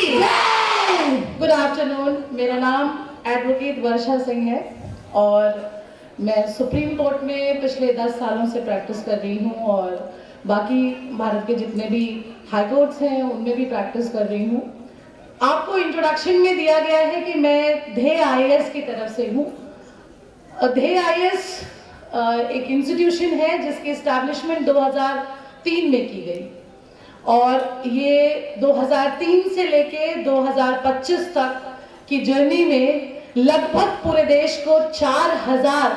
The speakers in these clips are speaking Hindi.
की गुड आफ्टरनून। मेरा नाम एडवोकेट वर्षा सिंह है और मैं सुप्रीम कोर्ट में पिछले 10 सालों से प्रैक्टिस कर रही हूँ और बाकी भारत के जितने भी हाई कोर्ट्स हैं उनमें भी प्रैक्टिस कर रही हूँ। आपको इंट्रोडक्शन में दिया गया है कि मैं ध्येय आईएएस की तरफ से हूँ। ध्येय आईएएस एक इंस्टीट्यूशन है जिसकी एस्टैब्लिशमेंट 2003 में की गई और ये 2003 से लेके 2025 तक की जर्नी में लगभग पूरे देश को 4000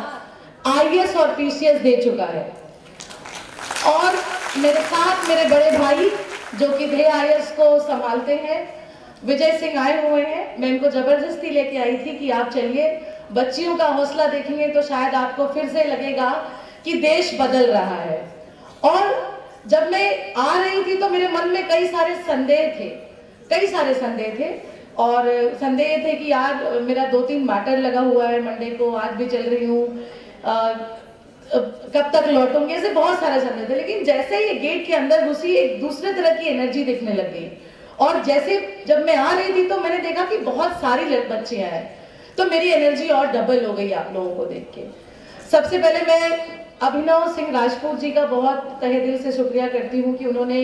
आईएएस और पीसीएस दे चुका है। और मेरे साथ मेरे बड़े भाई जो कि ध्येय आईएएस को संभालते हैं विजय सिंह आए हुए हैं। मैं इनको जबरदस्ती लेके आई थी कि आप चलिए, बच्चियों का हौसला देखेंगे तो शायद आपको फिर से लगेगा कि देश बदल रहा है। और जब मैं आ रही थी तो मेरे मन में कई सारे संदेह थे और संदेह थे कि यार मेरा 2-3 मैटर लगा हुआ है, मंडे को आज भी चल रही हूँ, कब तक लौटूंगी, ऐसे बहुत सारे संदेह थे। लेकिन जैसे ही गेट के अंदर घुसी एक दूसरे तरह की एनर्जी दिखने लग गई और जैसे जब मैं आ रही थी तो मैंने देखा कि बहुत सारी बच्चियां हैं, तो मेरी एनर्जी और डबल हो गई आप लोगों को देख के। सबसे पहले मैं अभिनव सिंह राजपूत जी का बहुत तहे दिल से शुक्रिया करती हूँ कि उन्होंने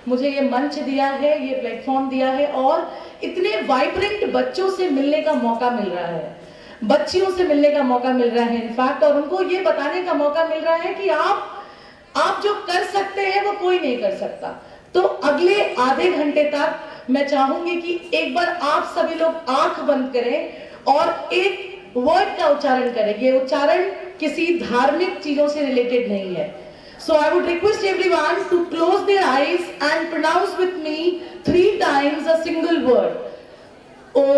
मुझे ये मंच दिया है, ये प्लेटफॉर्म दिया है और इतने वाइब्रेंट बच्चों से मिलने का मौका मिल रहा है, बच्चियों से मिलने का मौका मिल रहा है इनफैक्ट, और उनको ये बताने का मौका मिल रहा है कि आप जो कर सकते हैं वो कोई नहीं कर सकता। तो अगले आधे घंटे तक मैं चाहूंगी कि एक बार आप सभी लोग आंख बंद करें और एक वर्ड का उच्चारण करें। ये उच्चारण किसी धार्मिक चीजों से रिलेटेड नहीं है। So I would request everyone to close their eyes and pronounce with me 3 times a single word. Om.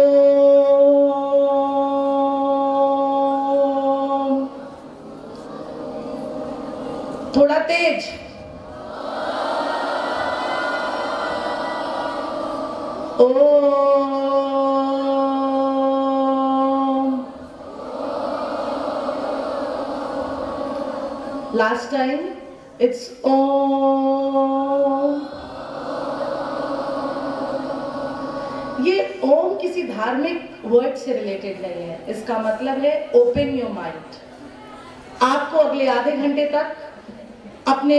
थोड़ा तेज। Om. Last time, it's ओम। ये ओम किसी धार्मिक वर्ड से रिलेटेड नहीं है, इसका मतलब है ओपन योर माइंड। आपको अगले आधे घंटे तक अपने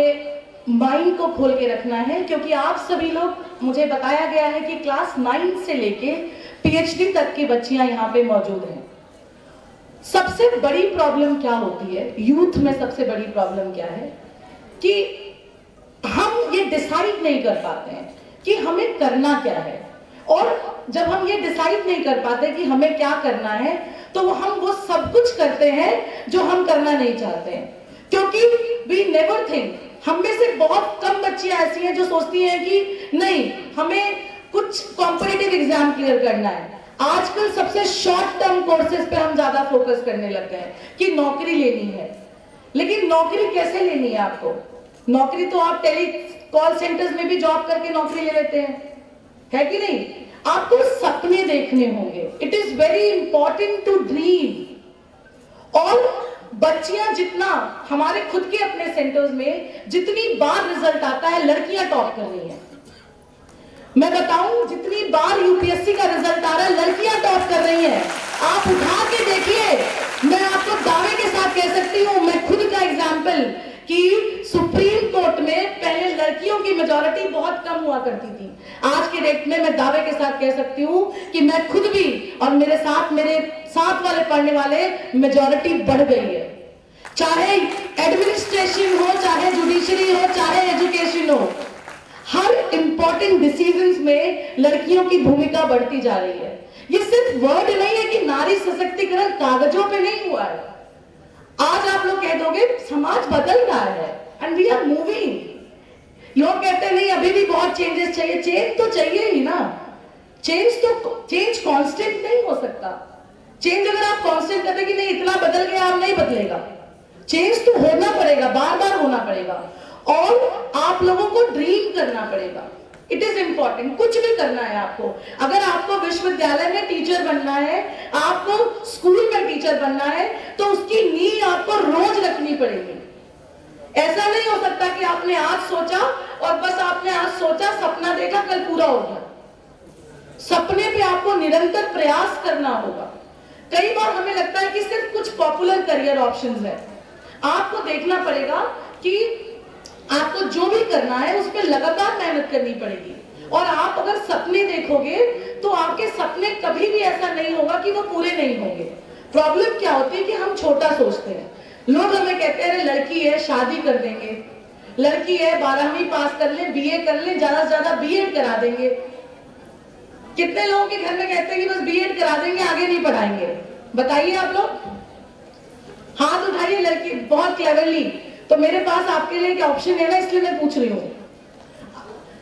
माइंड को खोल के रखना है क्योंकि आप सभी लोग, मुझे बताया गया है कि क्लास 9 से लेके पीएचडी तक की बच्चियां यहाँ पे मौजूद हैं। सबसे बड़ी प्रॉब्लम क्या होती है यूथ में, सबसे बड़ी प्रॉब्लम क्या है कि हम ये डिसाइड नहीं कर पाते हैं कि हमें करना क्या है। और जब हम ये डिसाइड नहीं कर पाते कि हमें क्या करना है तो हम वो सब कुछ करते हैं जो हम करना नहीं चाहते हैं, क्योंकि वी नेवर थिंक। हम में से बहुत कम बच्चियां ऐसी हैं जो सोचती हैं कि नहीं, हमें कुछ कॉम्पिटिटिव एग्जाम क्लियर करना है। आजकल सबसे शॉर्ट टर्म कोर्सेज पे हम ज्यादा फोकस करने लग गए कि नौकरी लेनी है। लेकिन नौकरी कैसे लेनी है आपको? नौकरी तो आप टेली कॉल सेंटर्स में भी जॉब करके नौकरी ले लेते हैं, है कि नहीं? आपको सपने देखने होंगे। It is very important to dream. और बच्चियां जितना, हमारे खुद के अपने सेंटर्स में जितनी बार रिजल्ट आता है लड़कियां टॉप कर रही हैं। मैं बताऊं, जितनी बार यूपीएससी का रिजल्ट आ रहा है लड़कियां टॉप कर रही हैं। आप उठा के देखिए, मैं आपको दावे के साथ कह सकती हूं, मैं खुद का एग्जाम्पल, कि सुप्रीम कोर्ट में पहले लड़कियों की मेजॉरिटी बहुत कम हुआ करती थी। आज के डेट में मैं दावे के साथ कह सकती हूं कि मैं खुद भी और मेरे साथ वाले पढ़ने वाले मेजॉरिटी बढ़ गई है। चाहे एडमिनिस्ट्रेशन हो, चाहे जुडिशरी हो, चाहे एजुकेशन हो, हर इंपॉर्टेंट डिसीजंस में लड़कियों की भूमिका बढ़ती जा रही है। ये सिर्फ वर्ड नहीं है कि नारी सशक्तिकरण कागजों पे नहीं हुआ है। आज आप लोग कह दोगे समाज बदल रहा है एंड वी आर मूविंग। लोग कहते हैं नहीं अभी भी बहुत चेंजेस चाहिए। चेंज तो चाहिए ही ना। चेंज कांस्टेंट नहीं हो सकता। चेंज अगर आप कांस्टेंट करते कि नहीं इतना बदल गया, आप नहीं बदलेगा। चेंज तो होना पड़ेगा, बार बार होना पड़ेगा और आप लोगों को ड्रीम करना पड़ेगा। It is important. कुछ भी करना है आपको, अगर आपको विश्वविद्यालय में टीचर बनना है, आपको स्कूल में टीचर बनना है, तो उसकी नींव आपको रोज रखनी पड़ेगी। ऐसा नहीं हो सकता कि आपने आज सोचा और बस आपने आज सोचा, सपना देखा, कल पूरा हो गया। सपने पे आपको निरंतर प्रयास करना होगा। कई बार हमें लगता है कि सिर्फ कुछ पॉपुलर करियर ऑप्शंस है, आपको देखना पड़ेगा कि आपको जो भी करना है उस पर लगातार मेहनत करनी पड़ेगी। और आप अगर सपने देखोगे तो आपके सपने कभी भी ऐसा नहीं होगा कि वो पूरे नहीं होंगे। प्रॉब्लम क्या होती है कि हम छोटा सोचते हैं। लोग हमें कहते हैं लड़की है शादी कर देंगे, लड़की है 12वीं पास कर ले, बीए कर ले, ज्यादा से ज्यादा बीएड करा देंगे। कितने लोगों के घर में कहते हैं कि बस बीएड करा देंगे, आगे नहीं पढ़ाएंगे? बताइए आप लोग, हाथ उठाइए। लड़की बहुत क्लेवरली, तो मेरे पास आपके लिए एक ऑप्शन है ना, इसलिए मैं पूछ रही हूँ।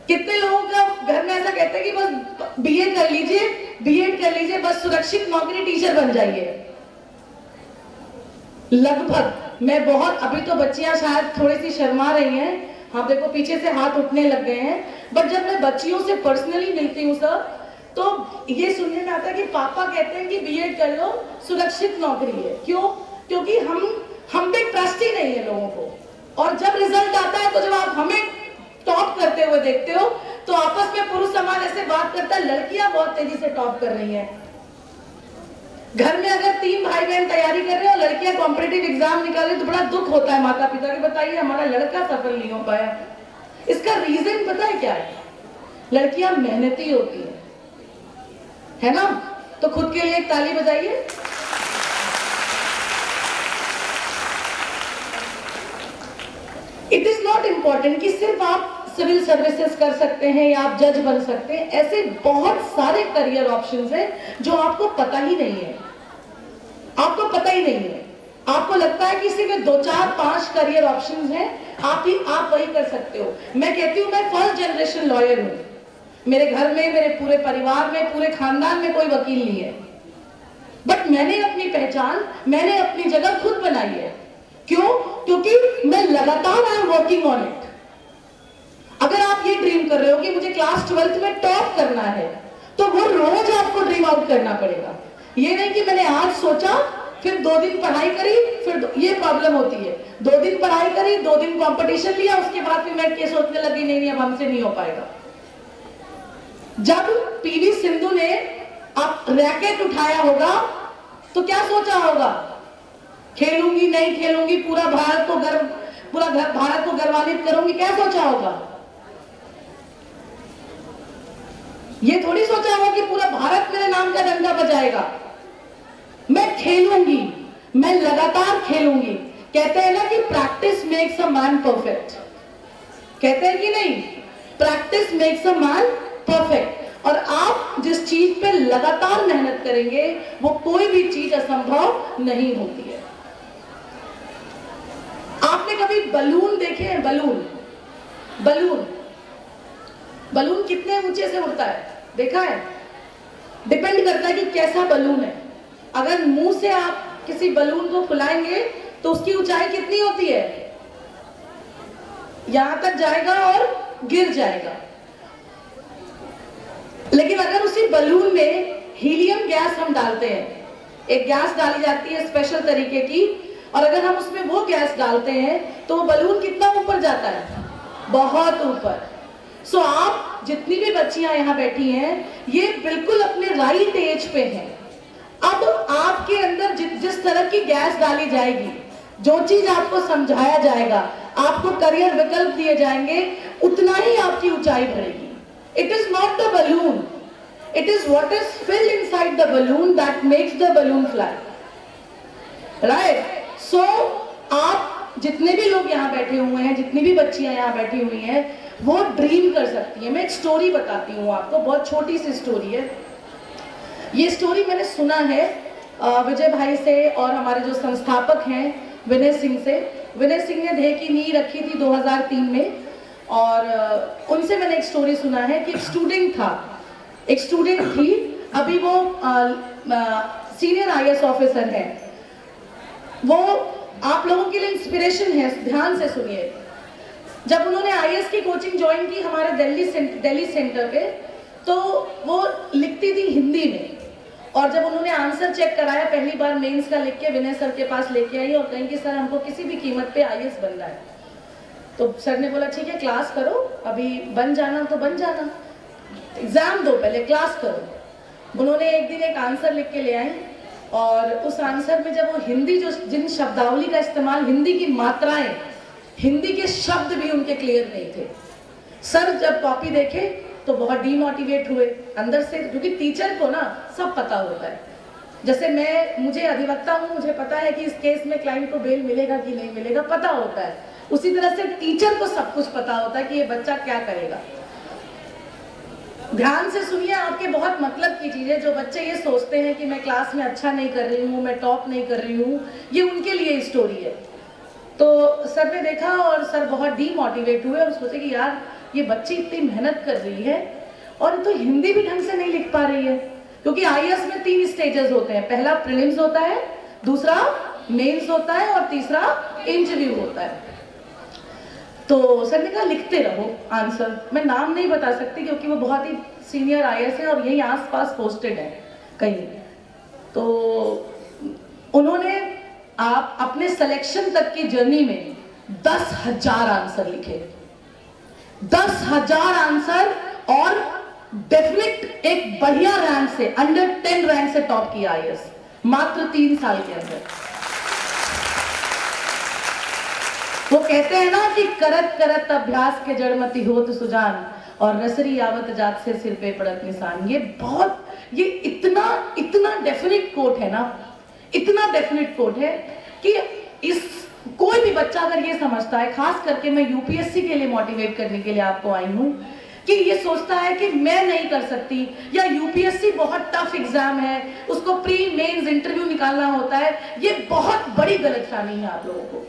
कितने लोगों का घर में ऐसा कहते हैं कि बस बीए कर लीजिए, बीएड कर लीजिए, बस सुरक्षित नौकरी टीचर बन जाइए। लगभग मैं बहुत, अभी तो बच्चियां शायद थोड़ी सी शर्मा रही हैं, हाँ देखो पीछे से हाथ उठने लग गए हैं, बट जब मैं बच्चियों से पर्सनली मिलती हूँ सर, तो ये सुनने में आता है कि पापा कहते हैं कि बीएड कर लो, सुरक्षित नौकरी है। क्यों? क्योंकि हम पे ट्रस्ट ही नहीं है लोगों को। और जब रिजल्ट आता है तो जब आप हमें टॉप करते हुए देखते हो तो आपस में पुरुष समाज ऐसे बात करता है लड़कियां बहुत तेजी से टॉप कर रही हैं। घर में अगर 3 भाई बहन तैयारी कर रहे हो, लड़कियां कॉम्पिटिटिव एग्जाम निकाल रही तो बड़ा दुख होता है माता पिता की, बताइए हमारा लड़का सफल नहीं हो पाया। इसका रीजन पता है क्या है? लड़कियां मेहनती होती है ना? तो खुद के लिए एक ताली बजाइए। इट इज नॉट इम्पॉर्टेंट कि सिर्फ आप सिविल सर्विसेज कर सकते हैं या आप जज बन सकते हैं। ऐसे बहुत सारे करियर ऑप्शंस हैं जो आपको पता ही नहीं है, आपको पता ही नहीं है। आपको लगता है कि सिर्फ 2, 4, 5 करियर ऑप्शंस हैं, आप वही कर सकते हो। मैं कहती हूँ मैं फर्स्ट जनरेशन लॉयर हूँ, मेरे घर में, मेरे पूरे परिवार में, पूरे खानदान में कोई वकील नहीं है, बट मैंने अपनी पहचान, मैंने अपनी जगह खुद बनाई है। क्यों? क्योंकि मैं लगातार I am working on it. अगर आप ये ड्रीम कर रहे हो कि मुझे क्लास 12th में टॉप करना है, तो वो रोज आपको ड्रीम आउट करना पड़ेगा। ये नहीं कि मैंने आज सोचा, फिर 2 दिन पढ़ाई करी, फिर ये प्रॉब्लम होती है। 2 दिन पढ़ाई करी, 2 दिन कंपटीशन लिया, उसके बाद फिर मैं ये सोचने लगी नहीं अब हमसे नहीं हो पाएगा। जब पीवी सिंधु ने आप रैकेट उठाया होगा तो क्या सोचा होगा? खेलूंगी नहीं खेलूंगी, पूरा भारत को गर्वान्वित करूंगी, क्या सोचा होगा? ये थोड़ी सोचा होगा कि पूरा भारत मेरे नाम का डंका बजाएगा। मैं खेलूंगी, मैं लगातार खेलूंगी। कहते हैं ना कि practice makes a man perfect, कहते हैं कि नहीं? Practice makes a man perfect. और आप जिस चीज पे लगातार मेहनत करेंगे वो कोई भी चीज असंभव नहीं होती है। आपने कभी बलून देखे हैं? बलून कितने ऊंचे से उड़ता है, देखा है? डिपेंड करता है कि कैसा बलून है। अगर मुंह से आप किसी बलून को फुलाएंगे तो उसकी ऊंचाई कितनी होती है? यहां तक जाएगा और गिर जाएगा। लेकिन अगर उसी बलून में हीलियम गैस हम डालते हैं, एक गैस डाली जाती है स्पेशल तरीके की, और अगर हम उसमें वो गैस डालते हैं तो वो बलून कितना ऊपर जाता है? बहुत ऊपर। सो आप जितनी भी बच्चियां यहाँ बैठी हैं, ये बिल्कुल अपने राइट एज पे हैं। अब आपके अंदर जिस तरह की गैस डाली जाएगी, जो चीज आपको समझाया जाएगा, आपको करियर विकल्प दिए जाएंगे, उतना ही आपकी ऊंचाई बढ़ेगी। It is not the balloon, it is what is filled inside the balloon that makes the balloon fly, right? So आप जितने भी लोग यहाँ बैठे हुए हैं, जितनी भी बच्चियां यहाँ बैठी हुई हैं, वो ड्रीम कर सकती हैं। मैं एक स्टोरी बताती हूँ आपको, बहुत छोटी सी स्टोरी है। ये स्टोरी मैंने सुना है विजय भाई से और हमारे जो संस्थापक हैं विनय सिंह से। विनय सिंह ने ध्येय की नींव रखी थी 2003 में, और उनसे मैंने एक स्टोरी सुना है कि एक स्टूडेंट थी, अभी वो सीनियर IAS ऑफिसर है। वो आप लोगों के लिए इंस्पिरेशन है, ध्यान से सुनिए। जब उन्होंने IAS की कोचिंग ज्वाइन की हमारे दिल्ली सेंटर पे, तो वो लिखती थी हिंदी में, और जब उन्होंने आंसर चेक कराया पहली बार मेंस का लिख के विनय सर के पास लेके आई और कहीं कि सर हमको किसी भी कीमत पे IAS बनना है। तो सर ने बोला ठीक है क्लास करो, अभी बन जाना तो बन जाना, एग्जाम दो पहले क्लास करो। उन्होंने एक दिन एक आंसर लिख के ले आई और उस आंसर में जब वो हिंदी जो जिन शब्दावली का इस्तेमाल, हिंदी की मात्राएं, हिंदी के शब्द भी उनके क्लियर नहीं थे। सर जब कॉपी देखे तो बहुत डीमोटिवेट हुए अंदर से, क्योंकि टीचर को ना सब पता होता है। जैसे मुझे अधिवक्ता हूँ, मुझे पता है कि इस केस में क्लाइंट को बेल मिलेगा कि नहीं मिलेगा, पता होता है। उसी तरह से टीचर को सब कुछ पता होता है कि ये बच्चा क्या करेगा। ध्यान से सुनिए, आपके बहुत मतलब की चीजें। जो बच्चे ये सोचते हैं कि मैं क्लास में अच्छा नहीं कर रही हूँ, मैं टॉप नहीं कर रही हूँ, ये उनके लिए स्टोरी है। तो सर ने देखा और सर बहुत डीमोटिवेट हुए और सोचे कि यार ये बच्ची इतनी मेहनत कर रही है और तो हिंदी भी ढंग से नहीं लिख पा रही है। क्योंकि आईएएस में 3 स्टेजेस होते हैं, पहला प्रीलिम्स होता है, दूसरा मेंस होता है और तीसरा इंटरव्यू होता है। तो सर ने कहा लिखते रहो आंसर। मैं नाम नहीं बता सकती क्योंकि वो बहुत ही सीनियर आईएएस है और यही आसपास पोस्टेड है कहीं। तो उन्होंने आप अपने सिलेक्शन तक की जर्नी में 10,000 आंसर लिखे, 10,000 आंसर, और डेफिनेट एक बढ़िया रैंक से, अंडर 10 रैंक से टॉप किया आईएएस मात्र 3 साल के अंदर। वो कहते हैं ना कि करत करत अभ्यास के जड़मती होत सुजान और रसरी आवत जात से सिर पे पड़त निशान। ये इतना डेफिनेट कोट है ना, इतना डेफिनेट कोट है कि कोई भी बच्चा अगर ये समझता है, खास करके मैं यूपीएससी के लिए मोटिवेट करने के लिए आपको आई हूं, कि ये सोचता है कि मैं नहीं कर सकती या यूपीएससी बहुत टफ एग्जाम है, उसको प्री मेंस इंटरव्यू निकालना होता है, ये बहुत बड़ी गलतफहमी है आप लोगों को।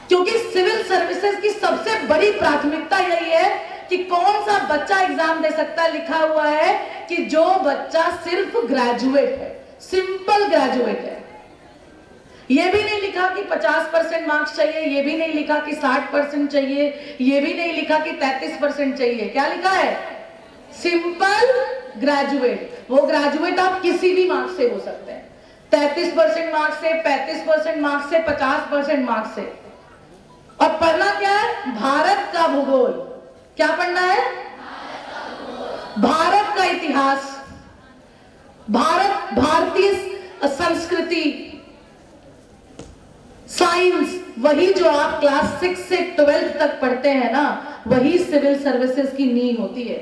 क्योंकि सिविल सर्विसेज की सबसे बड़ी प्राथमिकता यही है कि कौन सा बच्चा एग्जाम दे सकता है। लिखा हुआ है कि जो बच्चा सिर्फ ग्रेजुएट है, सिंपल ग्रेजुएट है। ये भी नहीं लिखा कि 50% मार्क्स चाहिए, ये भी नहीं लिखा कि 60% चाहिए, ये भी नहीं लिखा कि 33% चाहिए। क्या लिखा है? Simple graduate. वो ग्रेजुएट आप किसी भी मार्क्स से हो सकते हैं, 33% मार्क्स से, 35% मार्क्स से, 50% मार्क्स से। और पढ़ना क्या है? भारत का भूगोल। क्या पढ़ना है? भारत का इतिहास, भारतीय संस्कृति, साइंस। वही जो आप क्लास 6 से 12th तक पढ़ते हैं ना, वही सिविल सर्विसेज की नींव होती है।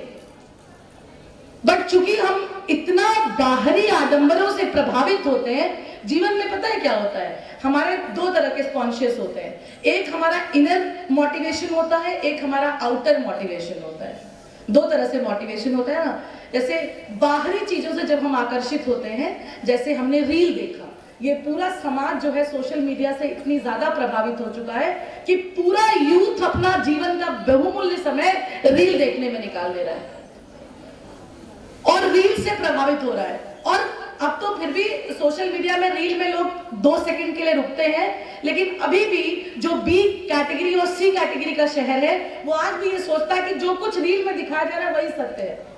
बट चूंकि हम इतना बाहरी आडंबरों से प्रभावित होते हैं, जीवन में पता है क्या होता है, हमारे 2 तरह के कॉन्शियस होते हैं। एक हमारा इनर मोटिवेशन होता है, एक हमारा आउटर मोटिवेशन होता है। 2 तरह से मोटिवेशन होता है ना। जैसे बाहरी चीजों से जब हम आकर्षित होते हैं, जैसे हमने रील देखा, ये पूरा समाज जो है सोशल मीडिया से इतनी ज्यादा प्रभावित हो चुका है कि पूरा यूथ अपना जीवन का बहुमूल्य समय रील देखने में निकाल दे रहा है और रील से प्रभावित हो रहा है। और अब तो फिर भी सोशल मीडिया में रील में लोग 2 सेकंड के लिए रुकते हैं, लेकिन अभी भी जो बी कैटेगरी और सी कैटेगरी का शहर है, वो आज भी ये सोचता है कि जो कुछ रील में दिखाया जा रहा है वही सत्य है।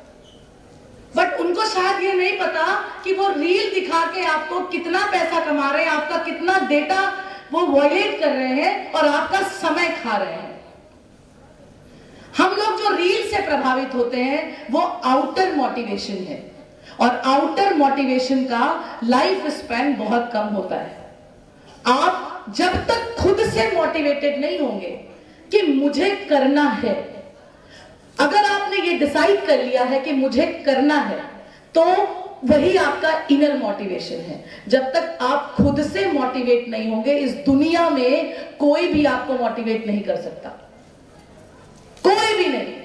बट उनको शायद ये नहीं पता कि वो रील दिखा के आपको कितना पैसा कमा रहे हैं, आपका कितना डेटा वो वायलेट कर रहे हैं और आपका समय खा रहे हैं। हम लोग जो रील से प्रभावित होते हैं वो आउटर मोटिवेशन है, और आउटर मोटिवेशन का लाइफ स्पैन बहुत कम होता है। आप जब तक खुद से मोटिवेटेड नहीं होंगे कि मुझे करना है, अगर आपने ये डिसाइड कर लिया है कि मुझे करना है, तो वही आपका इनर मोटिवेशन है। जब तक आप खुद से मोटिवेट नहीं होंगे, इस दुनिया में कोई भी आपको मोटिवेट नहीं कर सकता, कोई भी नहीं।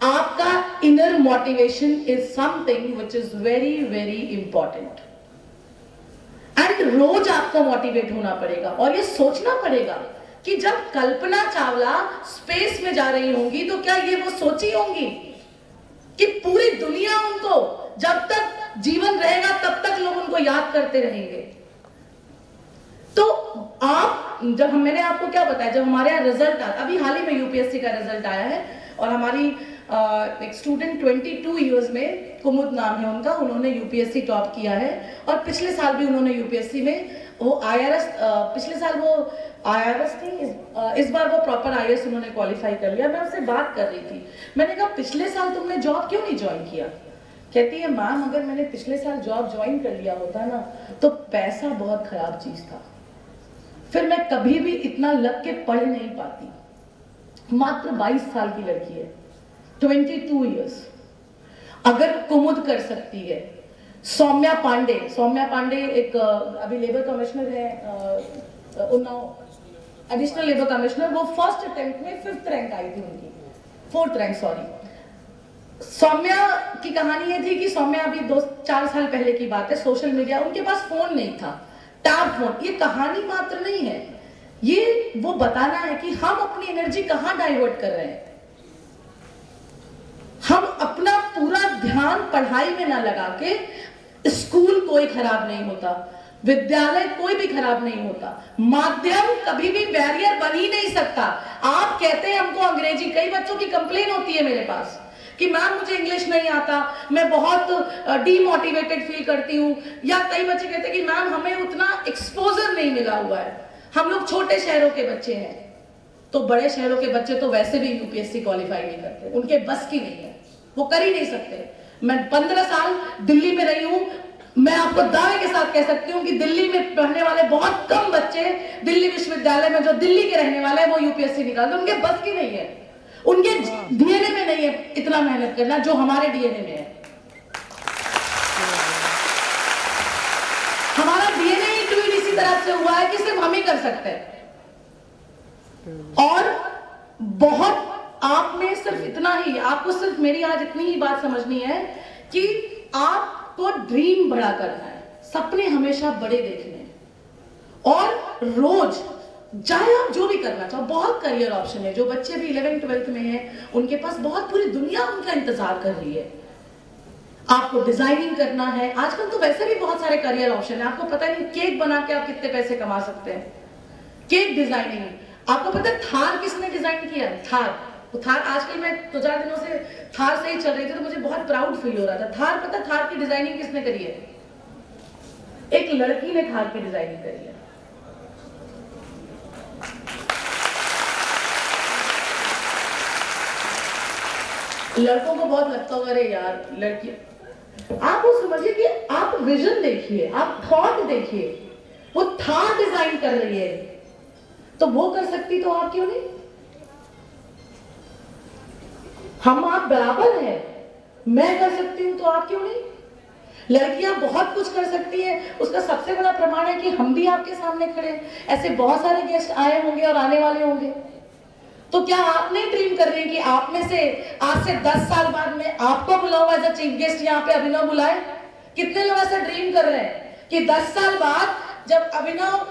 आपका inner motivation is something which is very very important. And रोज आपको मोटिवेट होना पड़ेगा और ये सोचना पड़ेगा कि जब कल्पना चावला स्पेस में जा रही होंगी तो क्या ये वो सोची होंगी कि पूरी दुनिया उनको, जब तक जीवन रहेगा तब तक लोग उनको याद करते रहेंगे। तो आप मैंने आपको क्या बताया, जब हमारे यहाँ रिजल्ट आया, अभी हाल ही में यूपीएससी का रिजल्ट आया है और हमारी एक स्टूडेंट 22 इयर्स में, कुमुद नाम है उनका, उन्होंने यूपीएससी टॉप किया है और पिछले साल भी उन्होंने यूपीएससी में वो आईआरएस, पिछले साल वो आईआरएस थी, इस बार वो प्रॉपर आईएएस उन्होंने क्वालिफाई कर लिया। मैं उससे बात कर रही थी, मैंने कहा पिछले साल तुमने जॉब क्यों नहीं ज्वाइन किया? कहती है मैम अगर मैंने पिछले साल जॉब ज्वाइन कर लिया होता ना तो पैसा बहुत खराब चीज था, फिर मैं कभी भी इतना लग के पढ़ नहीं पाती। मात्र 22 साल की लड़की है, 22 इयर्स। अगर कुमुद कर सकती है, सौम्या पांडे एक अभी लेबर कमिश्नर है उन्नाव, एडिशनल लेबर कमिश्नर, वो फर्स्ट अटेम्प्ट में 5th रैंक आई थी उनकी, 4th रैंक सॉरी। सौम्या की कहानी ये थी कि सौम्या अभी 2-4 साल पहले की बात है, सोशल मीडिया, उनके पास फोन नहीं था, टैब फोन। ये कहानी मात्र नहीं है, ये वो बताना है कि हम अपनी एनर्जी कहां डाइवर्ट कर रहे हैं। हम अपना पूरा ध्यान पढ़ाई में ना लगा के, स्कूल कोई खराब नहीं होता, विद्यालय कोई भी खराब नहीं होता, माध्यम कभी भी बैरियर बन ही नहीं सकता। आप कहते हैं हमको अंग्रेजी, कई बच्चों की कंप्लेन होती है मेरे पास कि मैम मुझे इंग्लिश नहीं आता, मैं बहुत डीमोटिवेटेड फील करती हूँ, या कई बच्चे कहते हैं कि मैम हमें उतना एक्सपोजर नहीं मिला हुआ है, हम लोग छोटे शहरों के बच्चे हैं। तो बड़े शहरों के बच्चे तो वैसे भी यूपीएससी क्वालिफाई नहीं करते, उनके बस की नहीं है, वो कर ही नहीं सकते। मैं 15 साल दिल्ली में रही हूँ, मैं आपको दावे के साथ कह सकती हूँ कि दिल्ली में पढ़ने वाले बहुत कम बच्चे दिल्ली विश्वविद्यालय में जो दिल्ली के रहने वाले हैं वो यूपीएससी निकालते, उनके बस की नहीं है, उनके डीएनए में नहीं है इतना मेहनत करना जो हमारे डीएनए में है। हमारा डीएनए ही ट्यून इसी तरह से हुआ है कि सिर्फ हम ही कर सकते हैं। और बहुत आप में सिर्फ इतना ही, आपको सिर्फ मेरी आज इतनी ही बात समझनी है कि आपको ड्रीम बड़ा करना है, सपने हमेशा बड़े देखने हैं। और रोज चाहे आप जो भी करना चाहो, बहुत करियर ऑप्शन है। जो बच्चे भी 11th-12th में हैं उनके पास बहुत पूरी दुनिया उनका इंतजार कर रही है। आपको डिजाइनिंग करना है, आजकल तो वैसे भी बहुत सारे करियर ऑप्शन है। आपको पता नहीं केक बना के आप कितने पैसे कमा सकते हैं, केक डिजाइनिंग। आपको पता है थार किसने डिजाइन किया? थार आजकल मैं 2-4 दिनों से थार से ही चल रही थी तो मुझे बहुत प्राउड फील हो रहा था। थार पता थार की डिजाइनिंग किसने करी है? एक लड़की ने थार की डिजाइनिंग करी है। लड़कों को बहुत लगता होगा अरे यार लड़की, आप वो समझिए कि आप विजन देखिए, आप थॉट देखिए, वो थार डिजाइन कर रही है तो वो कर सकती तो आप क्यों नहीं? हम आप बराबर हैं, मैं कर सकती हूं तो आप क्यों नहीं? लड़कियां बहुत कुछ कर सकती हैं, उसका सबसे बड़ा प्रमाण है कि हम भी आपके सामने खड़े हैं। ऐसे बहुत सारे गेस्ट आए होंगे और आने वाले होंगे। तो क्या आप नहीं ड्रीम कर रहे हैं कि आप में से आज से 10 साल बाद में आपको बुलाऊं एज अ चीफ गेस्ट, यहाँ पे अभिनव बुलाए? कितने लोग ऐसा ड्रीम कर रहे हैं कि 10 साल बाद जब अभिनव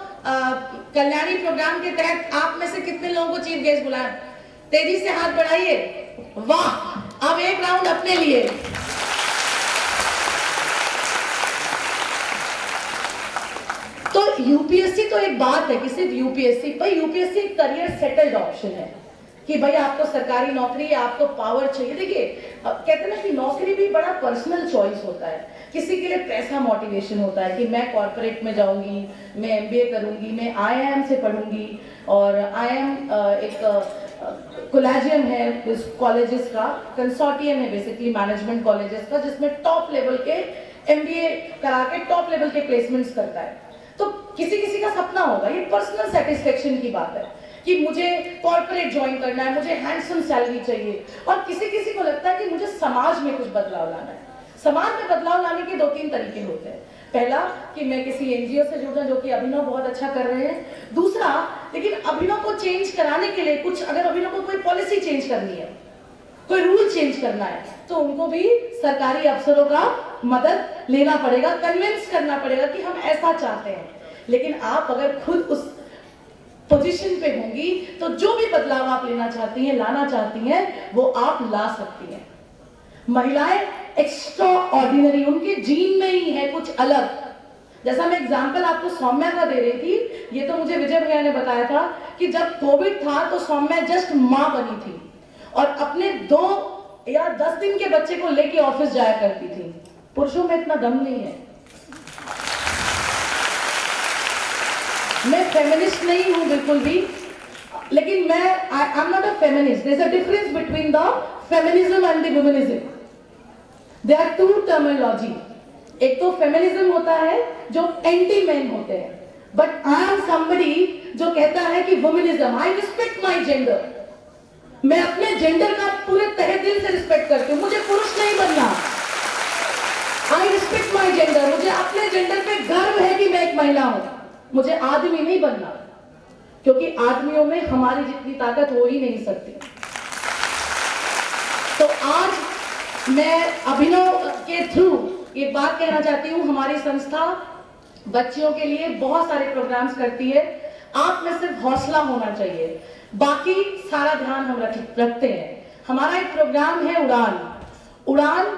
कल्याणी प्रोग्राम के तहत आप में से कितने लोगों को चीफ गेस्ट बुलाए? तेजी से हाथ बढ़ाइए। वाह, अब एक राउंड अपने लिए। तो यूपीएससी तो एक बात है कि सिर्फ यूपीएससी, भाई यूपीएससी एक करियर सेटल्ड ऑप्शन है कि भाई आपको सरकारी नौकरी, आपको पावर चाहिए। देखिए कहते हैं ना कि नौकरी भी बड़ा पर्सनल चॉइस होता है। किसी के लिए पैसा मोटिवेशन होता है कि मैं कॉर्पोरेट में जाऊंगी, मैं एमबीए करूंगी, मैं आईआईएम से पढ़ूंगी। और आईआईएम एक कोलेजियम है कॉलेजेस का, कंसोर्टियम है बेसिकली मैनेजमेंट कॉलेजेस का, जिसमें टॉप लेवल के एमबीए करा के टॉप लेवल के प्लेसमेंट्स करता है। तो किसी किसी का सपना होगा, ये पर्सनल सेटिस्फेक्शन की बात है कि मुझे कॉर्पोरेट ज्वाइन करना है, मुझे हैंडसम सैलरी चाहिए। और किसी किसी को लगता है कि मुझे समाज में कुछ बदलाव लाना है। समाज में बदलाव लाने के 2-3 तरीके होते हैं। पहला कि मैं किसी एनजीओ से जुड़ जाऊं, जो कि अभिनव बहुत अच्छा कर रहे हैं। दूसरा, लेकिन अभिनव को चेंज कराने के लिए कुछ, अगर अभिनव को कोई पॉलिसी चेंज करनी है, कोई रूल चेंज करना है, तो उनको भी सरकारी अफसरों का मदद लेना पड़ेगा, कन्विंस करना पड़ेगा कि हम ऐसा चाहते हैं। लेकिन आप अगर खुद उस पोजीशन पे होंगी तो जो भी बदलाव आप लेना चाहती हैं, लाना चाहती हैं, वो आप ला सकती हैं। महिलाएं एक्स्ट्रा ऑर्डिनरी, उनके जीन में ही है कुछ अलग। जैसा मैं एग्जांपल आपको सौम्या का दे रही थी, ये तो मुझे विजय भैया ने बताया था कि जब कोविड था तो सौम्या जस्ट मां बनी थी और अपने 2 या 10 दिन के बच्चे को लेके ऑफिस जाया करती थी। पुरुषों में इतना दम नहीं है। मैं फेमिनिस्ट नहीं हूं बिल्कुल भी, लेकिन मैं I am not a feminist. There is a difference between the feminism and the womanism. There are two terminology. एक तो फेमिनिज्म होता है जो एंटी मैन होते हैं, बट आई एम समबडी जो कहता है कि वुमेनिज्म, आई रिस्पेक्ट माई जेंडर, मैं अपने जेंडर का पूरे तहे दिल से रिस्पेक्ट करती हूँ, मुझे पुरुष नहीं बनना, आई रिस्पेक्ट माई जेंडर, मुझे अपने जेंडर पे गर्व है कि मैं एक महिला हूं, मुझे आदमी नहीं बनना, क्योंकि आदमियों में हमारी जितनी ताकत हो ही नहीं सकती। तो आज मैं अभिनव के थ्रू एक बात कहना चाहती हूँ, हमारी संस्था बच्चियों के लिए बहुत सारे प्रोग्राम्स करती है, आप में सिर्फ हौसला होना चाहिए, बाकी सारा ध्यान हम रखते हैं। हमारा एक प्रोग्राम है उड़ान। उड़ान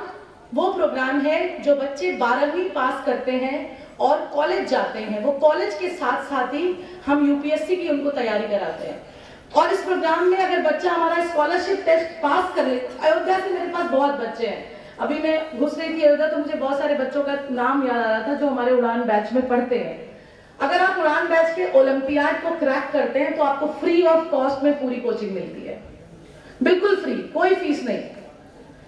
वो प्रोग्राम है जो बच्चे 12वीं पास करते हैं और कॉलेज जाते हैं, वो कॉलेज के साथ साथ ही हम यूपीएससी की उनको तैयारी कराते हैं। और इस प्रोग्राम में अगर बच्चा हमारा स्कॉलरशिप टेस्ट पास कर ले, अयोध्या से मेरे पास बहुत बच्चे हैं, अभी मैं घुस रही थी अयोध्या तो मुझे बहुत सारे बच्चों का नाम याद आ रहा था जो हमारे उड़ान बैच में पढ़ते हैं। अगर आप उड़ान बैच के ओलंपियाड को क्रैक करते हैं तो आपको फ्री ऑफ कॉस्ट में पूरी कोचिंग मिलती है, बिल्कुल फ्री, कोई फीस नहीं,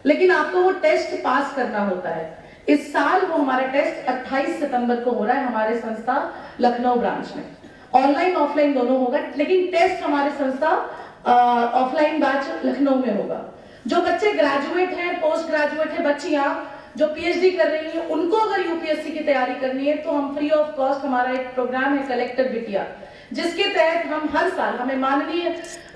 लेकिन आपको वो टेस्ट पास करना होता है। इस साल वो हमारा टेस्ट 28 सितंबर को हो रहा है हमारे संस्था लखनऊ ब्रांच में, ऑनलाइन ऑफलाइन दोनों होगा, लेकिन टेस्ट हमारे संस्था ऑफलाइन बैच लखनऊ में होगा। जो बच्चे ग्रेजुएट हैं, पोस्ट ग्रेजुएट हैं, बच्चियां जो पीएचडी कर रही हैं, उनको अगर यूपीएससी की तैयारी करनी है तो हम फ्री ऑफ कॉस्ट, हमारा एक प्रोग्राम है कलेक्टर बिटिया, जिसके तहत हम हर साल, हमें माननीय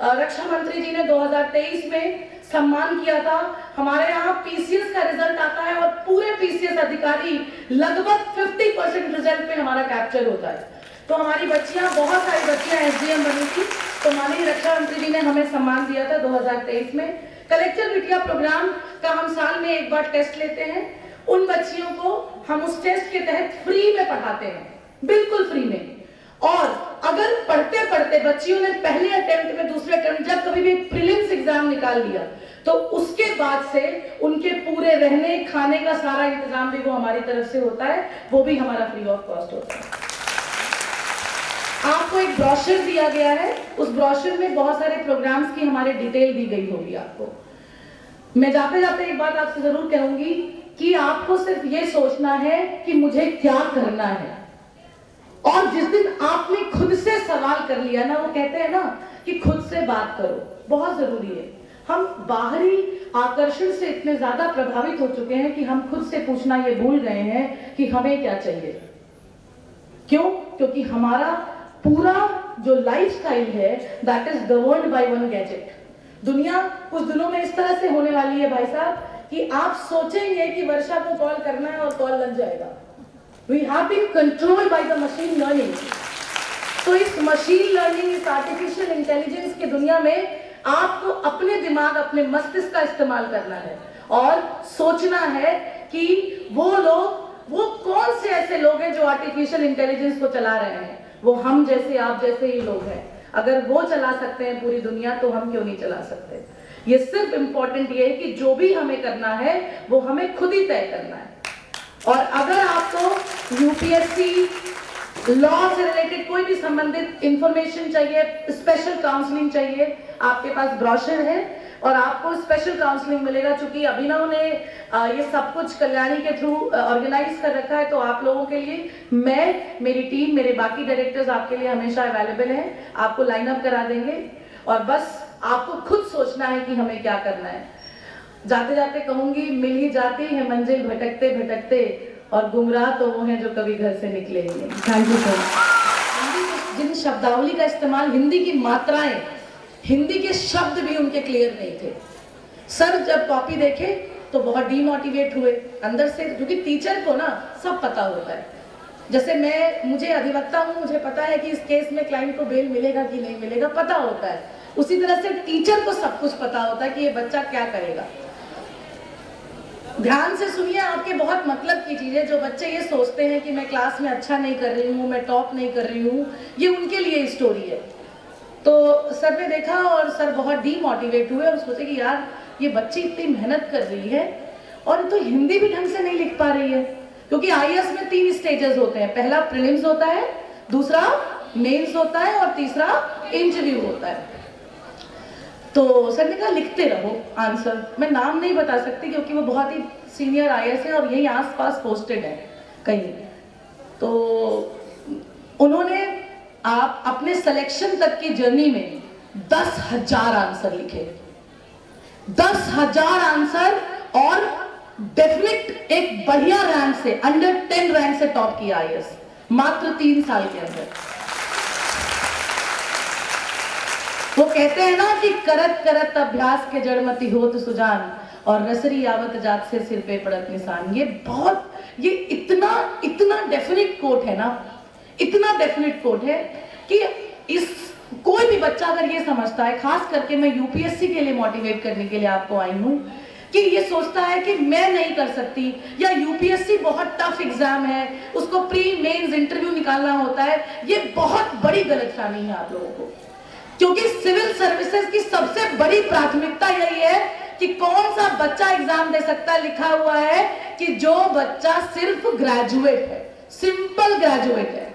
रक्षा मंत्री जी ने 2023 में सम्मान किया था। हमारे यहाँ पीसीएस का रिजल्ट आता है और पूरे पीसीएस अधिकारी लगभग 50% रिजल्ट पे हमारा कैप्चर होता है। तो हमारी बच्चियां, बहुत सारी बच्चियां एसडीएम बनी थी, तो माननीय रक्षा मंत्री जी ने हमें सम्मान दिया था 2023 में। कलेक्टर बिटिया प्रोग्राम का हम साल में एक बार टेस्ट लेते हैं, उन बच्चियों को हम उस टेस्ट के तहत फ्री में पढ़ाते हैं, बिल्कुल फ्री में। और अगर पढ़ते पढ़ते बच्चियों ने पहले अटेम्प्ट में, दूसरे अटेम्प्ट, जब कभी भी प्रीलिम्स एग्जाम निकाल लिया तो उसके बाद से उनके पूरे रहने खाने का सारा इंतजाम भी वो हमारी तरफ से होता है, वो भी हमारा फ्री ऑफ कॉस्ट होता है। आपको एक ब्रोशर दिया गया है, उस ब्रोशर में बहुत सारे प्रोग्राम्स की हमारी डिटेल दी गई होगी आपको। मैं जाते जाते एक बात आपसे जरूर कहूंगी कि आपको सिर्फ ये सोचना है कि मुझे क्या करना है, और जिस दिन आपने खुद से सवाल कर लिया ना, वो कहते हैं ना कि खुद से बात करो, बहुत जरूरी है। हम बाहरी आकर्षण से इतने ज्यादा प्रभावित हो चुके हैं कि हम खुद से पूछना ये भूल गए हैं कि हमें क्या चाहिए। क्यों? क्योंकि हमारा पूरा जो लाइफस्टाइल है that is governed by one gadget. दुनिया कुछ दिनों में इस तरह से होने वाली है भाई साहब कि आप सोचेंगे कि वर्षा को कॉल करना है और कॉल लग जाएगा। We have been controlled by the machine learning. तो इस मशीन लर्निंग, इस आर्टिफिशियल इंटेलिजेंस की दुनिया में आपको अपने दिमाग, अपने मस्तिष्क का इस्तेमाल करना है और सोचना है कि वो लोग, वो कौन से ऐसे लोग हैं जो आर्टिफिशियल इंटेलिजेंस को चला रहे हैं। वो हम जैसे, आप जैसे ही लोग हैं। अगर वो चला सकते हैं पूरी दुनिया तो हम क्यों नहीं चला सकते। ये सिर्फ इंपॉर्टेंट ये है कि जो भी हमें करना है वो हमें खुद ही तय करना है। और अगर आपको यूपीएससी, लॉ से रिलेटेड कोई भी संबंधित इंफॉर्मेशन चाहिए, स्पेशल काउंसलिंग चाहिए, आपके पास ब्रोशर है और आपको स्पेशल काउंसलिंग मिलेगा। चूंकि अभिनव ने ये सब कुछ कल्याणी के थ्रू ऑर्गेनाइज कर रखा है, तो आप लोगों के लिए मैं, मेरी टीम, मेरे बाकी डायरेक्टर्स आपके लिए हमेशा अवेलेबल हैं, आपको लाइन अप करा देंगे। और बस आपको खुद सोचना है कि हमें क्या करना है। जाते जाते कहूंगी, मिल ही जाती है मंजिल भटकते भटकते, और गुमराह तो वो हैं जो कभी घर से निकले ही नहीं। Thank you sir. जिन शब्दावली का इस्तेमाल, हिंदी की मात्राएं, हिंदी के शब्द भी उनके क्लियर नहीं थे। सर जब कॉपी देखे तो बहुत डीमोटिवेट हुए अंदर से, क्योंकि टीचर को ना सब पता होता है। जैसे मुझे अधिवक्ता हूँ, मुझे पता है कि इस केस में क्लाइंट को बेल मिलेगा कि नहीं मिलेगा, पता होता है। उसी तरह से टीचर को सब कुछ पता होता है कि ये बच्चा क्या करेगा। ध्यान से सुनिए, आपके बहुत मतलब की चीजें। जो बच्चे ये सोचते हैं कि मैं क्लास में अच्छा नहीं कर रही हूँ, मैं टॉप नहीं कर रही हूँ, ये उनके लिए स्टोरी है। तो सर ने देखा और सर बहुत डीमोटिवेट हुए और सोचे कि यार ये बच्ची इतनी मेहनत कर रही है और तो हिंदी भी ढंग से नहीं लिख पा रही है। क्योंकि आईएएस में 3 स्टेजेस होते हैं, पहला प्रीलिम्स होता है, दूसरा मेंस होता है और तीसरा इंटरव्यू होता है। तो सर ने कहा लिखते रहो आंसर। मैं नाम नहीं बता सकती क्योंकि वो बहुत ही सीनियर आईएएस है और यही आसपास पोस्टेड है कहीं। तो उन्होंने आप अपने सिलेक्शन तक की जर्नी में 10,000 आंसर लिखे, 10,000 आंसर, और डेफिनेट एक बढ़िया रैंक से, अंडर 10 रैंक से टॉप किया आईएएस मात्र 3 साल के अंदर। वो कहते हैं ना कि करत करत अभ्यास के जड़मती होत सुजान, और रसरी आवत जात से सिर पे पड़त निशान। ये इतना डेफिनेट कोट है ना, इतना डेफिनेट कोट है कि इस कोई भी बच्चा अगर ये समझता है, खास करके मैं यूपीएससी के लिए मोटिवेट करने के लिए आपको आई हूं, कि ये सोचता है कि मैं नहीं कर सकती या यूपीएससी बहुत टफ एग्जाम है, उसको प्री मेंस इंटरव्यू निकालना होता है, ये बहुत बड़ी गलतफहमी है आप लोगों को। क्योंकि सिविल सर्विसेज की सबसे बड़ी प्राथमिकता यही है कि कौन सा बच्चा एग्जाम दे सकता है। लिखा हुआ है कि जो बच्चा सिर्फ ग्रेजुएट है, सिंपल ग्रेजुएट है।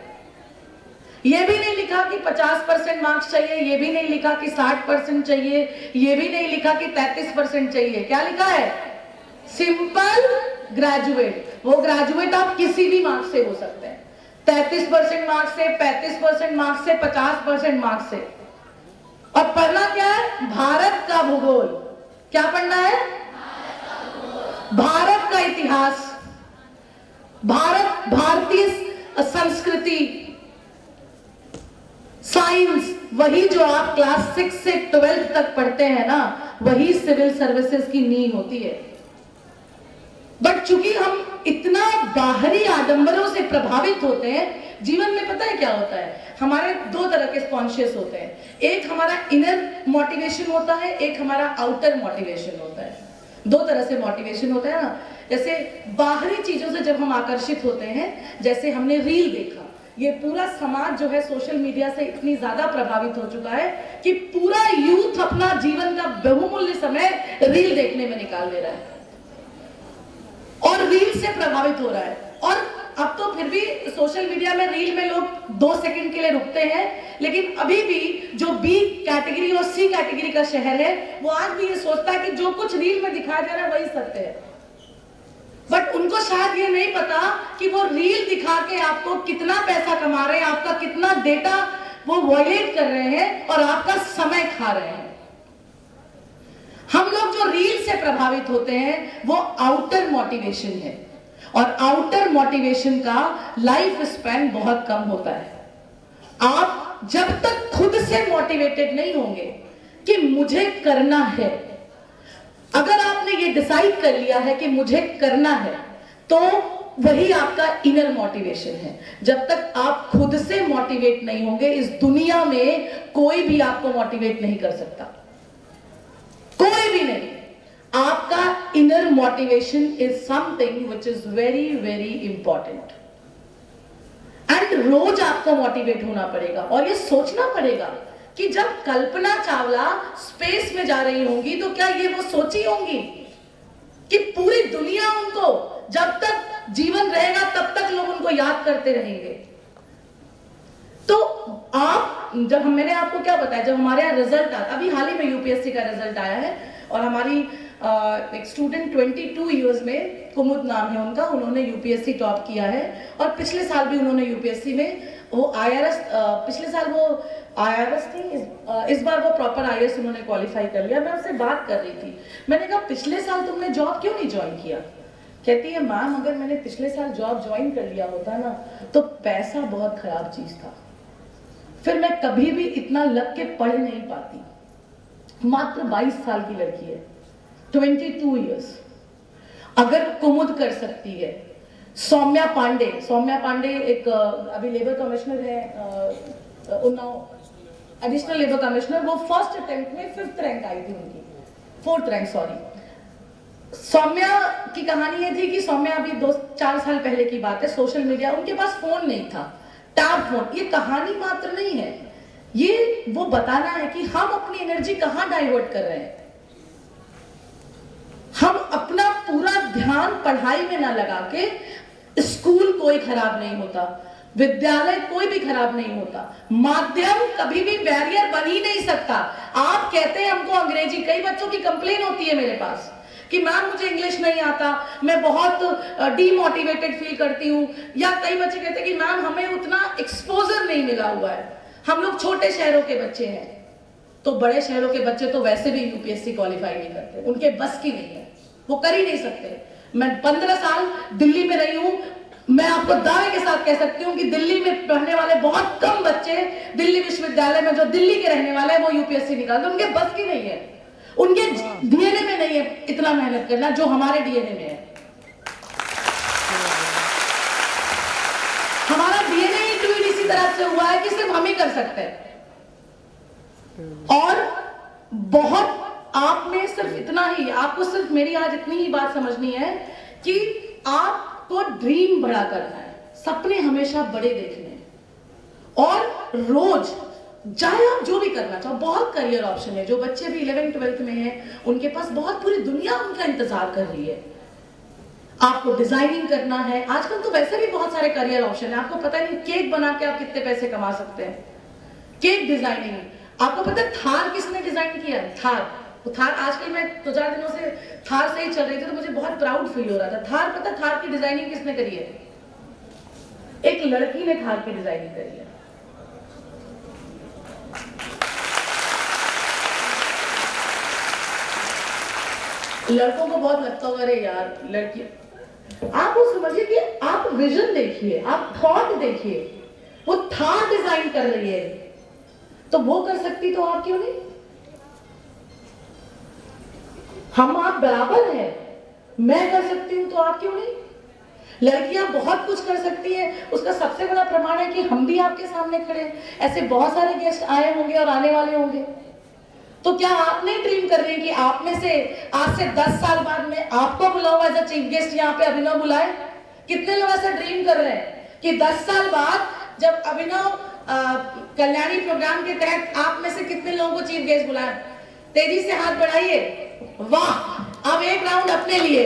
ये भी नहीं लिखा कि 50% मार्क्स चाहिए, ये भी नहीं लिखा कि 60% चाहिए, ये भी नहीं लिखा कि 33% चाहिए। क्या लिखा है? Simple graduate. वो ग्रेजुएट आप किसी भी मार्क्स से हो सकते हैं, 33% मार्क्स से, 35% मार्क्स से, 50% मार्क्स से। और पढ़ना क्या है? भारत का भूगोल। क्या पढ़ना है? भारत का इतिहास, भारतीय संस्कृति, साइंस। वही जो आप क्लास 6 से 12th तक पढ़ते हैं ना, वही सिविल सर्विसेज की नींव होती है। बट चूंकि हम इतना बाहरी आडंबरों से प्रभावित होते हैं, जीवन में पता है क्या होता है, हमारे 2 तरह के कॉन्शियस होते हैं। एक हमारा इनर मोटिवेशन होता है, एक हमारा आउटर मोटिवेशन होता है। 2 तरह से मोटिवेशन होता है ना। जैसे बाहरी चीजों से जब हम आकर्षित होते हैं, जैसे हमने रील देखा, ये पूरा समाज जो है सोशल मीडिया से इतनी ज्यादा प्रभावित हो चुका है कि पूरा यूथ अपना जीवन का बहुमूल्य समय रील देखने में निकाल दे रहा है और रील से प्रभावित हो रहा है। और अब तो फिर भी सोशल मीडिया में रील में लोग 2 सेकंड के लिए रुकते हैं, लेकिन अभी भी जो बी कैटेगरी और सी कैटेगरी का शहर है, वो आज भी ये सोचता है कि जो कुछ रील में दिखाया जा रहा है वही सत्य है। बट उनको शायद ये नहीं पता कि वो रील दिखा के आपको कितना पैसा कमा रहे हैं, आपका कितना डेटा वो वॉयलेट कर रहे हैं और आपका समय खा रहे हैं। हम लोग जो रील से प्रभावित होते हैं वो आउटर मोटिवेशन है, और आउटर मोटिवेशन का लाइफ स्पैन बहुत कम होता है। आप जब तक खुद से मोटिवेटेड नहीं होंगे कि मुझे करना है, अगर आपने ये डिसाइड कर लिया है कि मुझे करना है, तो वही आपका इनर मोटिवेशन है। जब तक आप खुद से मोटिवेट नहीं होंगे, इस दुनिया में कोई भी आपको मोटिवेट नहीं कर सकता, कोई भी नहीं। आपका inner motivation is something which is very very important. And रोज आपको मोटिवेट होना पड़ेगा और ये सोचना पड़ेगा कि जब कल्पना चावला स्पेस में जा रही होंगी तो क्या ये वो सोची होंगी कि पूरी दुनिया उनको, जब तक जीवन रहेगा तब तक लोग उनको याद करते रहेंगे। तो आप जब मैंने आपको क्या बताया, जब हमारे यहाँ रिजल्ट आया, अभी हाल ही में यूपीएससी का रिजल्ट आया है, और हमारी एक स्टूडेंट 22 इयर्स में, कुमुद नाम है उनका, उन्होंने यूपीएससी टॉप किया है। और पिछले साल भी उन्होंने यूपीएससी में वो आईआरएस, पिछले साल वो आईआरएस थी, इस बार वो प्रॉपर आईएएस उन्होंने क्वालिफाई कर लिया। मैं उससे बात कर रही थी, मैंने कहा पिछले साल तुमने जॉब क्यों नहीं ज्वाइन किया? कहती है मैम, अगर मैंने पिछले साल जॉब ज्वाइन कर लिया होता ना तो पैसा बहुत खराब चीज था, फिर मैं कभी भी इतना लग के पढ़ नहीं पाती। मात्र 22 साल की लड़की है, 22 इयर्स। अगर कुमुद कर सकती है, सौम्या पांडे एक अभी लेबर कमिश्नर है, उन्नाव एडिशनल लेबर कमिश्नर, वो फर्स्ट अटेम्प्ट में 5th रैंक आई थी उनकी, 4th रैंक सॉरी। सौम्या की कहानी ये थी कि सौम्या अभी 2-4 साल पहले की बात है, सोशल मीडिया, उनके पास फोन नहीं था, टैब फोन। ये कहानी मात्र नहीं है, ये वो बताना है कि हम अपनी एनर्जी कहां डाइवर्ट कर रहे हैं। हम अपना पूरा ध्यान पढ़ाई में ना लगा के, स्कूल कोई खराब नहीं होता, विद्यालय कोई भी खराब नहीं होता, माध्यम कभी भी बैरियर बन ही नहीं सकता। आप कहते हैं हमको अंग्रेजी, कई बच्चों की कंप्लेन होती है मेरे पास कि मैम मुझे इंग्लिश नहीं आता, मैं बहुत डीमोटिवेटेड फील करती हूँ, या कई बच्चे कहते हैं कि मैम हमें उतना एक्सपोजर नहीं मिला हुआ है, हम लोग छोटे शहरों के बच्चे हैं। तो बड़े शहरों के बच्चे तो वैसे भी यूपीएससी क्वालिफाई नहीं करते, उनके बस की नहीं है, वो कर ही नहीं सकते। मैं 15 साल दिल्ली में रही हूँ, मैं आपको दावे के साथ कह सकती हूँ कि दिल्ली में पढ़ने वाले बहुत कम बच्चे दिल्ली विश्वविद्यालय में जो दिल्ली के रहने वाले हैं वो यूपीएससी निकालते, उनके बस की नहीं है, उनके डीएनए में नहीं है इतना मेहनत करना जो हमारे डीएनए में है। हमारा डीएनए ही ट्यून इसी तरह से हुआ है कि सिर्फ हम ही कर सकते हैं। और बहुत आप में सिर्फ इतना ही, आपको सिर्फ मेरी आज इतनी ही बात समझनी है कि आपको ड्रीम बड़ा करना है, सपने हमेशा बड़े देखने हैं। और रोज चाहे आप जो भी करना चाहो, बहुत करियर ऑप्शन है। जो बच्चे भी 11th-12th में हैं उनके पास बहुत पूरी दुनिया उनका इंतजार कर रही है। आपको डिजाइनिंग करना है, आजकल तो वैसे भी बहुत सारे करियर ऑप्शन है। आपको पता नहीं केक बना के आप कितने पैसे कमा सकते हैं, केक डिजाइनिंग। आपको पता है थार किसने डिजाइन किया? थार। तो थार आजकल मैं 2-4 दिनों से थार से ही चल रही थी तो मुझे बहुत प्राउड फील हो रहा था। थार, पता थार की डिजाइनिंग किसने करी है? एक लड़की ने थार की डिजाइनिंग करी है। लड़कों को बहुत लगता होगा अरे यार लड़की, आप वो समझिए कि आप विजन देखिए, आप थॉट देखिए, वो थार डिजाइन कर रही है तो वो कर सकती तो आप क्यों नहीं? हम आप बराबर हैं, मैं कर सकती हूं तो आप क्यों नहीं? लड़कियां बहुत कुछ कर सकती हैं, उसका सबसे बड़ा प्रमाण है कि हम भी आपके सामने खड़े हैं। ऐसे बहुत सारे गेस्ट आए होंगे और आने वाले होंगे। तो क्या आप नहीं ड्रीम कर रहे हैं कि आप में से आज से 10 साल बाद में आपको बुलाऊं एज अ चीफ गेस्ट, यहाँ पे अभिनव बुलाए? कितने लोग ऐसा ड्रीम कर रहे हैं कि 10 साल बाद जब अभिनव कल्याणी प्रोग्राम के तहत आप में से कितने लोगों को चीफ गेस्ट बुलाए? तेजी से हाथ बढ़ाइए। वाह, अब एक राउंड अपने लिए।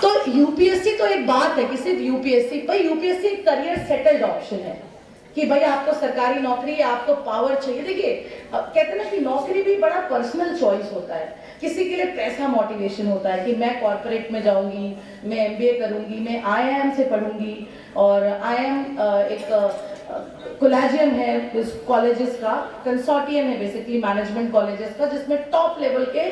तो यूपीएससी तो एक बात है कि सिर्फ यूपीएससी, भाई यूपीएससी एक करियर सेटल्ड ऑप्शन है कि भाई आपको सरकारी नौकरी, आपको पावर चाहिए। देखिए कहते हैं ना कि नौकरी भी बड़ा पर्सनल चॉइस होता है। किसी के लिए पैसा मोटिवेशन होता है कि मैं कॉर्पोरेट में जाऊंगी, मैं एमबीए करूंगी, मैं आईआईएम से पढ़ूंगी। और आईआईएम एक कोलेजियम है कॉलेजेस का, कंसोर्टियम है बेसिकली मैनेजमेंट कॉलेजेस का, जिसमें टॉप लेवल के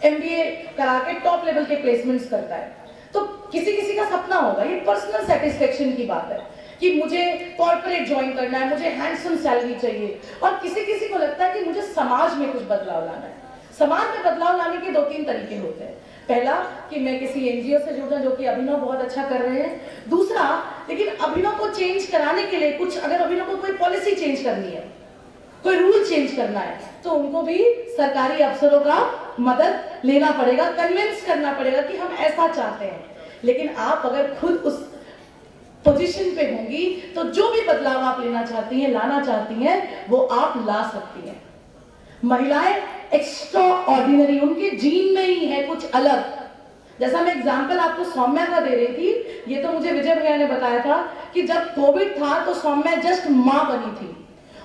एमबीए करा के टॉप लेवल के प्लेसमेंट्स करता है। तो किसी किसी का सपना होगा, ये पर्सनल सेटिस्फेक्शन की बात है कि मुझे कॉर्पोरेट ज्वाइन करना है, मुझे हैंडसम सैलरी चाहिए। और किसी किसी को लगता है कि मुझे समाज में कुछ बदलाव लाना है। समाज में बदलाव लाने के 2-3 तरीके होते हैं। पहला कि मैं किसी एनजीओ से जुड़ जाऊं, जो कि अभिनव बहुत अच्छा कर रहे हैं। दूसरा, लेकिन अभिनव को चेंज कराने के लिए कुछ, अगर अभिनव को कोई पॉलिसी चेंज करनी है, कोई रूल चेंज करना है, तो उनको भी सरकारी अफसरों का मदद लेना पड़ेगा, कन्विंस करना पड़ेगा कि हम ऐसा चाहते हैं। लेकिन आप अगर खुद उस पोजीशन पे होंगी तो जो भी बदलाव आप लेना चाहती हैं, लाना चाहती हैं, वो आप ला सकती हैं। महिलाएं एक्स्ट्रा ऑर्डिनरी, उनके जीन में ही है कुछ अलग। जैसा मैं एग्जांपल आपको सौम्या का दे रही थी, ये तो मुझे विजय भैया ने बताया था कि जब कोविड था तो सौम्या जस्ट मां बनी थी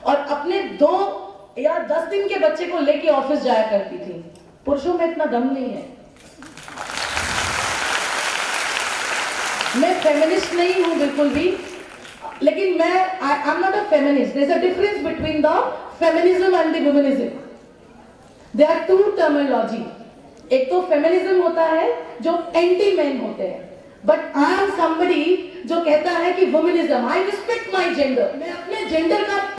और अपने 2 या 10 दिन के बच्चे को लेके ऑफिस जाया करती थी। पुरुषों में इतना दम नहीं है। मैं फेमिनिस्ट नहीं हूं बिल्कुल भी, लेकिन मैं I am not a feminist. There is a difference between the feminism and the womanism. There are 2 terminology. एक तो फेमिनिज्म होता है जो एंटी मैन होते हैं, बट आई एम समबडी जो कहता है कि वुमनिज्म, आई रिस्पेक्ट माय जेंडर, मैं अपने जेंडर का